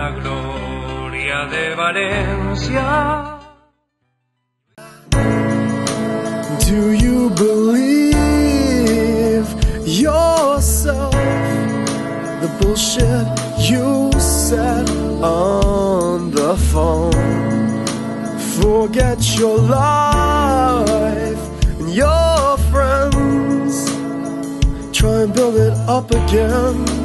la gloria de Valencia. Do you believe yourself? The bullshit you said on the phone. Forget your life and your friends. Try and build it up again.